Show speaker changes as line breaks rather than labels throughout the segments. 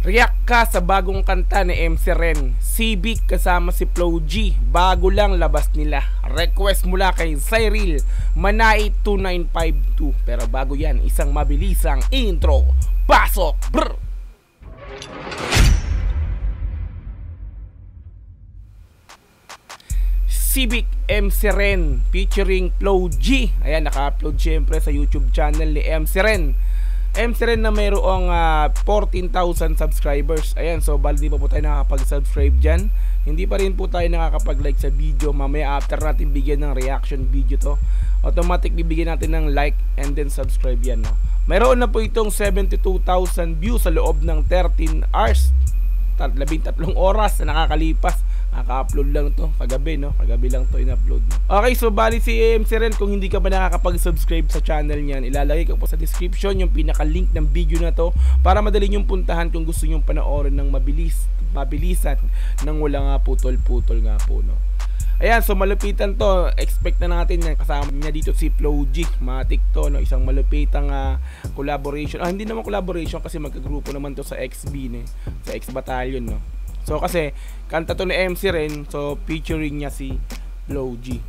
React ka sa bagong kanta ni MC Ren, Civic kasama si Flow G. Bago lang labas nila. Request mula kay Cyril Manai 2952. Pero bago yan, isang mabilisang intro. Pasok! Brr! Civic MC Ren featuring Flow G. Ayan, naka-upload syempre sa YouTube channel ni MC Ren. MC Ren na mayroong 14,000 subscribers. Ayan, so bali pa po tayo nakakapag-subscribe dyan. Hindi pa rin po tayo nakakapag-like sa video. Mamaya after natin bigyan ng reaction video to, automatic bibigyan natin ng like and then subscribe yan, no? Mayroon na po itong 72,000 views sa loob ng 13 hours, 13 oras na nakakalipas. Naka-upload lang to kagabi, no? Kagabi lang to in-upload. Okay, so bali si MC Ren, kung hindi ka pa nakakapag-subscribe sa channel niyan, ilalagay ko po sa description yung pinaka-link ng video na to para madali niyong puntahan kung gusto niyong panoorin ng mabilisan nang wala nga putol-putol nga po, no? Ayan, so malupitan to. Expect na natin yan. Kasama niya dito si Flow G. Matik to, no? Isang malupitang collaboration. Hindi naman collaboration kasi magkagrupo naman to sa XB, ne? Sa X Battalion, no? So kasi kanta to ni MC Ren, so featuring niya si Flow G.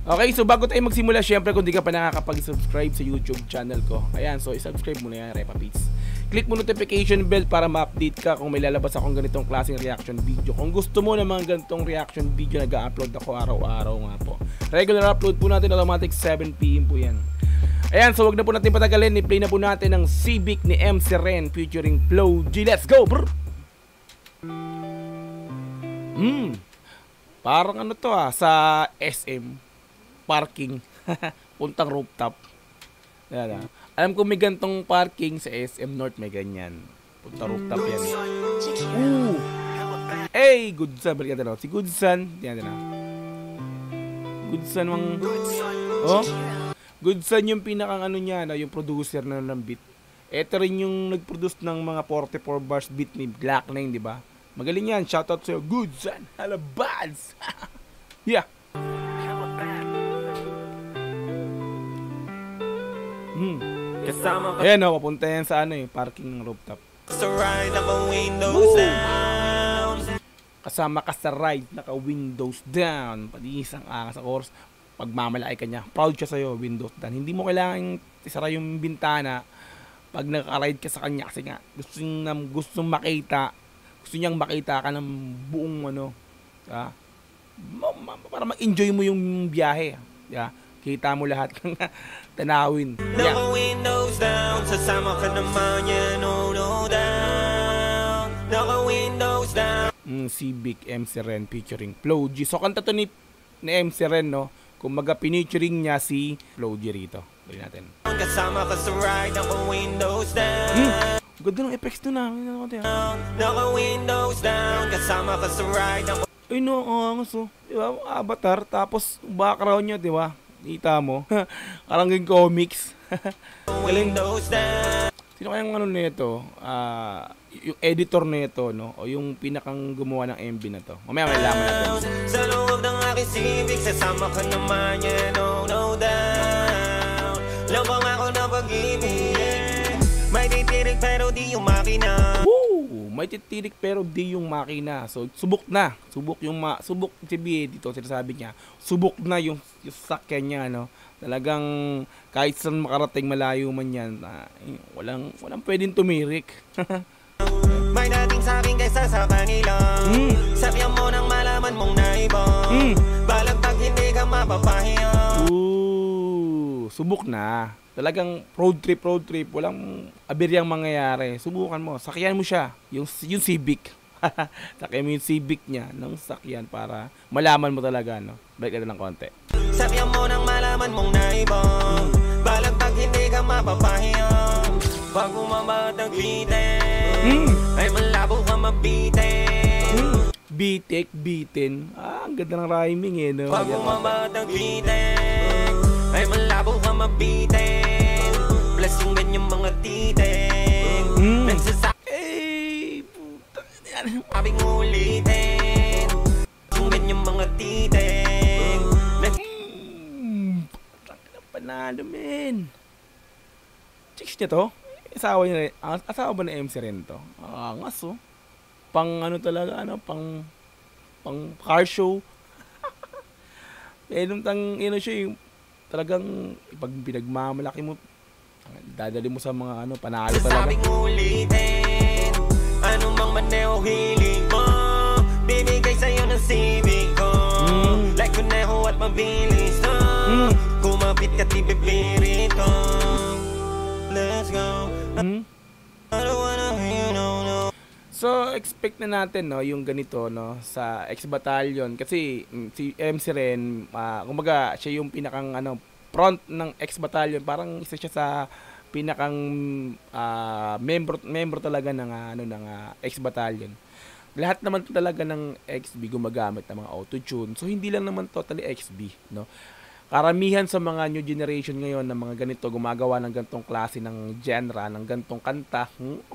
Okay, so bago tayo magsimula, syempre kung di ka pa nakakapag-subscribe sa YouTube channel ko, ayan, so i-subscribe mo na yan, Repa Pits. Click mo notification bell para ma-update ka kung may lalabas akong ganitong klaseng reaction video. Kung gusto mo ng mga ganitong reaction video, nag-upload ako araw-araw nga po. Regular upload po natin, automatic 7 PM po yan. Ayan, so wag na po natin patagalin, i-play na po natin ng Civic ni MC Ren featuring Flow G. Let's go, bro! Parang ano to sa SM parking. Puntang rooftop. Yan, alam ko may gantong parking sa SM North, may ganyan. Puntang rooftop yan. Hey, Goodson, balik natin, si Goodson. Yan na. Goodson mang Goodson yung pinakang ano niya, yung producer na ng beat. Ito rin yung nag-produce ng mga 44 bars beat ni Black Nine, di ba? Magaling yan. Shoutout sa'yo, Goodson. Hello, buds. Yeah. Ayan, papunta yan sa parking ng rooftop. Kasama ka sa ride, naka windows down. Pati isang angas sa course, pagmamalaki ka niya. Proud siya sa'yo, windows down. Hindi mo kailangan isara yung bintana pag naka-ride ka sa kanya kasi nga gusto makita. Gusto niyang makita ka ng buong para mag-enjoy mo yung biyahe. Yeah. Kita mo lahat ng tanawin. Yeah. Windows down, sasama ka naman yan, no down. Windows down. Civic MC Ren featuring Flow G. So kanta to ni MC Ren, no? Kung pinituring niya si Flow G rito. Balik natin. Kasama ka sa ride, windows down. Ganda ng effects doon Naka-windows down, kasama ka sa ride. Ay no, diba? Avatar, tapos background niya, diba? Kita mo. Parang yung comics. Windows down. Sino kayang nito? Yung editor nito, no? O yung pinakang gumawa ng MV na to. Mamaya may laman natin. Sa loob ng aking Civic, sasama ka naman yan, no down. Labang ako na pag-ibig. May titirik pero di yung makina. Woo! May titirik pero di yung makina. So, subok na. Subok si BA dito, sinasabi niya. Subok na yung sakyan niya, no? Talagang kahit saan makarating malayo man yan, walang pwedeng tumirik. May dating sa akin kaysa sa kanila. Sakyan mo nang malaman mong naibang. Balag pag hindi ka mapapahiya. Subok na. Talagang road trip, walang abiryang mangyayari. Subukan mo, sakyan mo siya, yung Civic. Sakyan mo yung Civic niya ng sakyan para malaman mo talaga, no? Balik natin ng konti. Sakyan mo nang malaman mong naibang. Balag pag hindi ka mapapahiya. Pag umabot ang bitin, ay malabo ka mabitin. Bitin. Ang ganda ng rhyming, no? Pag umabot ang bitin, ay malabo ka mabitin. Plus yung ganyang mga titing. Puta. Abing ulitin. Yung ganyang mga titing. Panalo, men. Chicks niya to? Asawa niya, asawa ba ni MC rin to? Angas oh. Pang ano talaga, ano, pang car show. Ano siya yung talagang pag pinagmamalaki mo, dadali mo sa mga ano, panalo talaga.
Sabing ulitin, anong mang maneho hiling mo, bibigay sa'yo ng sibig ko. Like kuneho at mabilis to, kumapit ka tipipirit ko. Let's go. I don't wanna hear no.
So, expect na natin, no, yung ganito, no, sa X-Battalion. Kasi, si MC rin, kumbaga, siya yung pinakang, ano, front ng X-Battalion. Parang isa siya sa pinakang member talaga ng, ng X-Battalion. Lahat naman talaga ng XB gumagamit ng mga auto-tune. So, hindi lang naman totally XB, no. Karamihan sa mga new generation ngayon na mga ganito, gumagawa ng gantong klase ng genre, ng gantong kanta,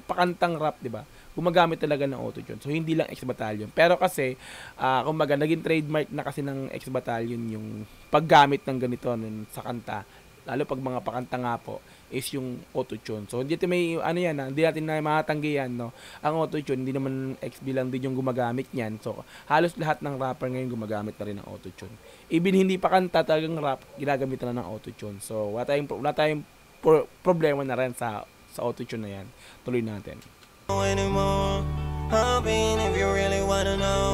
pakantang rap, di ba? Gumagamit talaga ng auto-tune. So, hindi lang X-Battalion. Pero kasi, kumbaga, naging trademark na kasi ng X-Battalion yung paggamit ng ganito sa kanta. Lalo pag mga pakanta nga po, is yung auto-tune. So, hindi natin may, hindi natin na matanggi yan, no? Ang auto-tune, hindi naman XB lang din yung gumagamit niyan. So, halos lahat ng rapper ngayon gumagamit na rin ng auto-tune. Even hindi pa kanta, talagang rap, ginagamit na ng auto-tune. So, wala tayong problema na rin sa auto-tune na yan. Tuloy natin.
Anymore, hoping if you really wanna know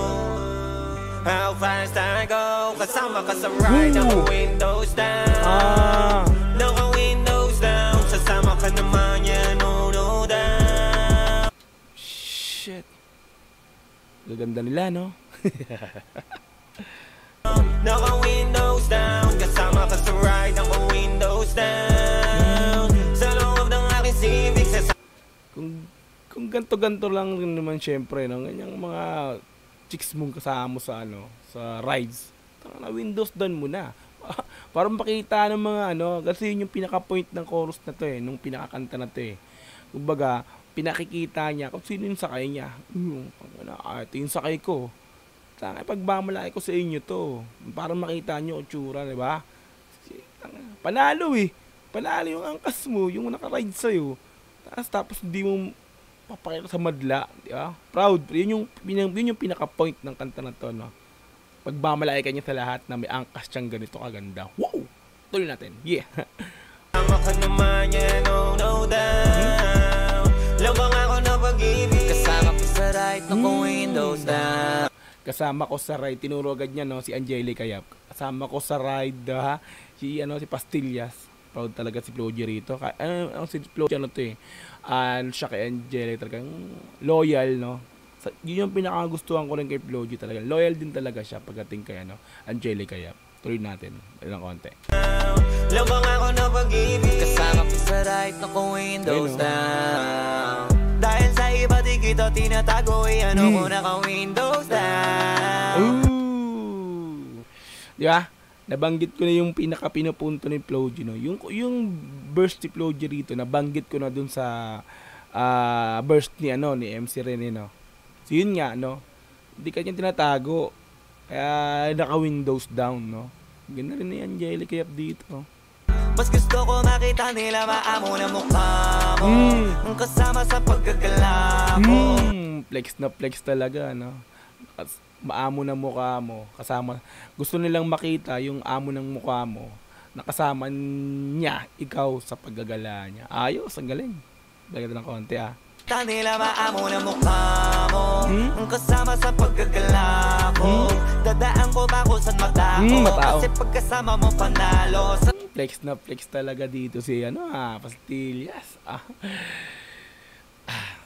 how fast I go, kasama ka sa ride, naka-windows down, naka-windows down, sasama ka naman yan, no down.
Shit, gaganda nila, no?
Naka-windows down, kasama ka sa ride, naka-windows down, sa loob ng aking Civic,
kung ganto-ganto lang rin naman syempre, no? Ganyang mga chicks mong kasama sa sa rides. Na Windows down mo na. Para makita ng mga kasi yun yung pinaka-point ng chorus na to nung pinakakanta na to Kumbaga, pinakikita niya kung sino yung sakay niya. Ito yung sakay ko. Pagbamalaki ko sa inyo to. Para makita niyo itsura, di ba? Panalo Panalo yung angkas mo, yung naka-ride sa'yo. Tapos hindi mo papakita sa madla, di ba? Proud. Yun yung pinaka-point ng kanta na to, no? Pagmamalaki ka niya sa lahat na may angkas siyang ganito kaganda. Wow! Tuloy natin. Yeah!
Kasama ka naman yan, no down. Labang ako na pag-ibig. Kasama ko sa right, naka-windows down.
Kasama ko sa ride, tinuro agad niya, no, si Angelica Yap. Kasama ko sa ride, si Pastillas. Proud talaga si Floji rito. Si Floji siya kay Angelica talagang loyal, no. Yun yung pinakagustuhan ko rin kay Floji talaga. Loyal din talaga siya pagdating kay Angelica Yap. Tuloy natin ng konti.
Labang ako na pag-ibig. Kasama ko sa right, naka-windows down. Dahil sa iba di kita tinatago, ko naka-windows down.
Di ba? Nabanggit ko na yung pinaka-pinupunto ni Floji, no? Yung burst ni Floji rito, nabanggit ko na dun sa burst ni MC Rene, no? So yun nga, no? Hindi kanya tinatago. Kaya naka-windows down, no? Ganda rin ni Angelica Yap dito.
Mas gusto ko makita nila maamo na mukha mo, ang kasama sa paggagala mo.
Flex na flex talaga, no? Maamo na mukha mo, kasama. Gusto nilang makita yung amo ng mukha mo, nakasama niya, ikaw sa paggagala niya. Ayos, ang galing. Bagay ng konti,
Nila maamo na mukha mo, ang kasama sa paggagala ko. Dadaan ko ba kung saan matao, kasi pagkasama mo panalo.
Flex na flex talaga dito si Pastillas.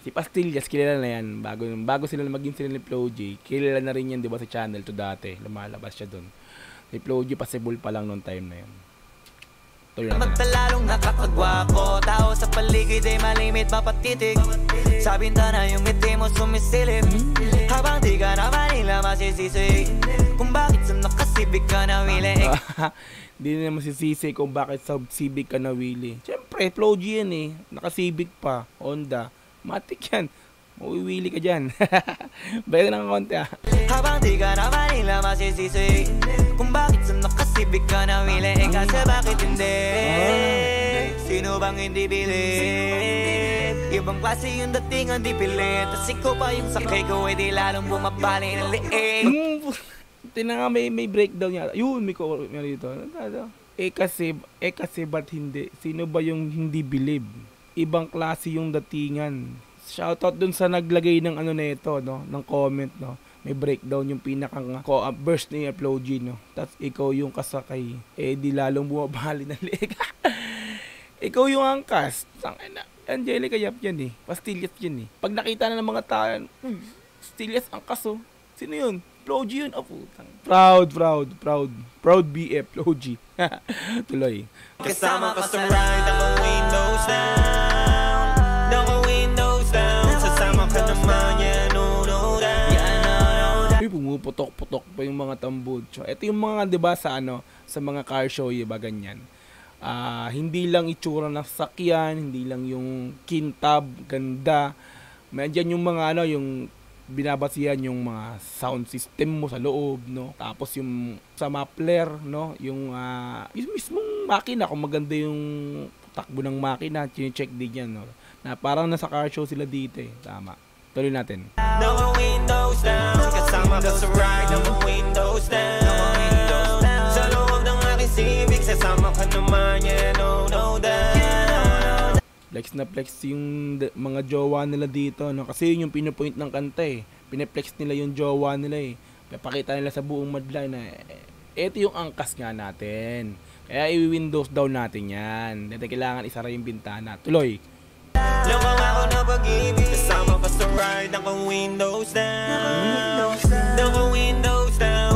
Si Pastillas, kilala na yan. Bago sila maging sila ni Floji, kilala na rin yan, di ba, sa channel to dati. Lumalabas siya dun. Si Floji, possible pa lang noong time na yun.
Magtalalong nakakagwapo, tao sa paligid ay malimit mapatitig. Sabinta na yung ngiti mo sumisilip, habang di ka naman nila masisisi kung bakit sa nakasibig ka na wili.
Di na masisisi kung bakit sa Civic ka na wili. Siyempre, Floji yan nakasibig pa, Honda. Matik yan. Mawiwili ka dyan. Bayan ng konti
Habang di ka naman nila masisisi kung bakit sa nakasibig ka na wili. Kasi bakit hindi? Sino bang hindi bilib? Ibang klase yung dating, hindi pilit. Tas ikaw pa yung sakay ko, di lalong bumabali ng liig.
Tina nga may breakdown niya. Yun, may dito. Kasi ba't hindi? Sino ba yung hindi bilib? Ibang klase yung datingan. Shoutout dun sa naglagay ng ano nito, no, ng comment, no. May breakdown yung pinakang burst ni Upload G, no. Tapos ikaw yung kasakay, di lalong bumabali ng leeg. Ikaw yung angkas. Tangina. Angelica Yap yan Pastillas yan Pag nakita na ng mga tao, Pastillas angkas Sino yun? Upload G yun. Proud BF Upload G. Tuloy.
Kasama ka sa ride, ako windows down. Ako windows down. Sasama ka naman, yeah, no down.
Pumuputok-putok pa yung mga tambucho. Ito yung mga, di ba, sa mga car show, iba ganyan. Hindi lang itsura ng sakyan, hindi lang yung kintab, ganda. Medyan yung mga yung binabasihan yung mga sound system mo sa loob, no? Tapos yung sa muffler, no? Yung mismong makina, kung maganda yung takbo ng makina, chine-check din yan, no? Na parang nasa car show sila dito Tama. Tuloy natin.
No windows down, kasama ka sa ride, no windows down. Sa loob ng aking Civic, sasama ka naman, yeah, no down.
Flex na flex yung mga jowa nila dito, no? Kasi yun yung pinupoint ng kanta Pineflex nila yung jowa nila Papakita nila sa buong madla na ito yung angkas nga natin. Kaya i-windows down natin yan. Dito kailangan isara yung bintana. Tuloy.
Lamang ako na pag-ibig, kasama ka sa ride, ako windows down. Ako windows down.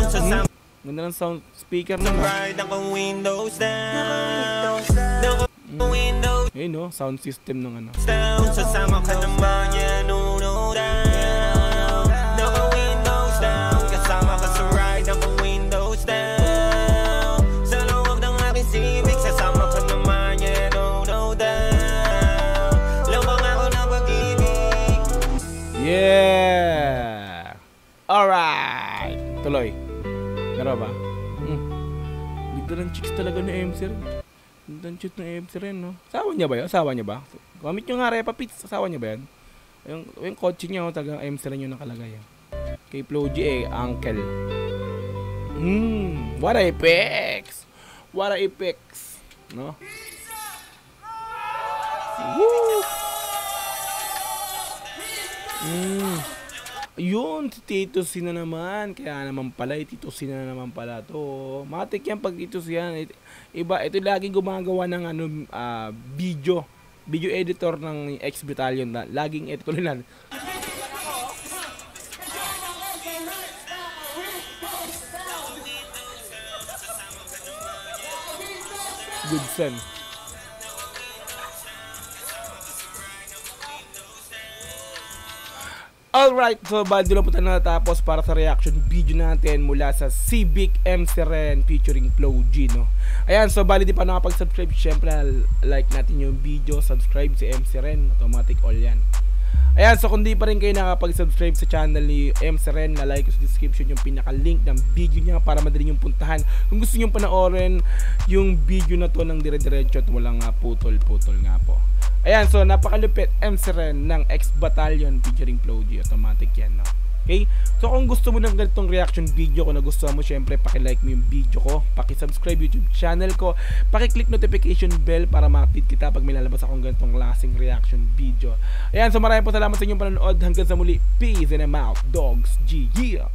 Ganda ng sound speaker naman.
Ride, ako windows down. Ako windows
ayun no, sound system ng
down. Sasama ka naman, yeah, no down. Ako windows down, kasama ka sa ride, ako windows down. Sa loob ng aking Civic, sasama ka naman, yeah, no down. Lamang ako na pag-ibig.
Yeah! Alright! Tuloy. Meron ba? Ganda ng chicks talaga na MC rin. Ganda ng chicks na MC rin, no? Asawa niya ba yun? Asawa niya ba? Gamit nyo nga Repa Pits. Asawa niya ba yan? Yung kotse niya, talagang MC rin yung nakalagay. Kay Flo G, uncle. What a effects! What a effects! No? Woo! Yun, si Tito Sina naman. Kaya naman pala, Tito Sina naman pala to. Matik yan pag Tito Sina. Iba, ito laging gumagawa ng video editor ng X-Battalion. Laging ito ko lang. Good son. Alright, so bali na po tayo natapos para sa reaction video natin mula sa Civic MC Ren featuring Flo G, no? Ayan, so bali di pa nakapag-subscribe, syempre like natin yung video, subscribe si MC Ren, automatic all yan. Ayan, so kung di pa rin kayo nakapag-subscribe sa channel ni MC Ren, na like sa description yung pinaka-link ng video niya para madali yung puntahan. Kung gusto nyo panoorin yung video na to ng dire-diretso at walang putol-putol nga po. Ayan, so napakalupit MC Ren ng X-Battalion featuring Flo G, automatic yan, no? Okay? So kung gusto mo ng ganitong reaction video, kung nagustuhan mo, syempre paki-like mo yung video ko, paki-subscribe YouTube channel ko, paki-click notification bell para ma-update kita pag may lalabas akong ganitong klaseng reaction video. Ayan, so maraming po salamat sa inyong panonood. Hanggang sa muli, peace and I'm out, Dogs G, yeah!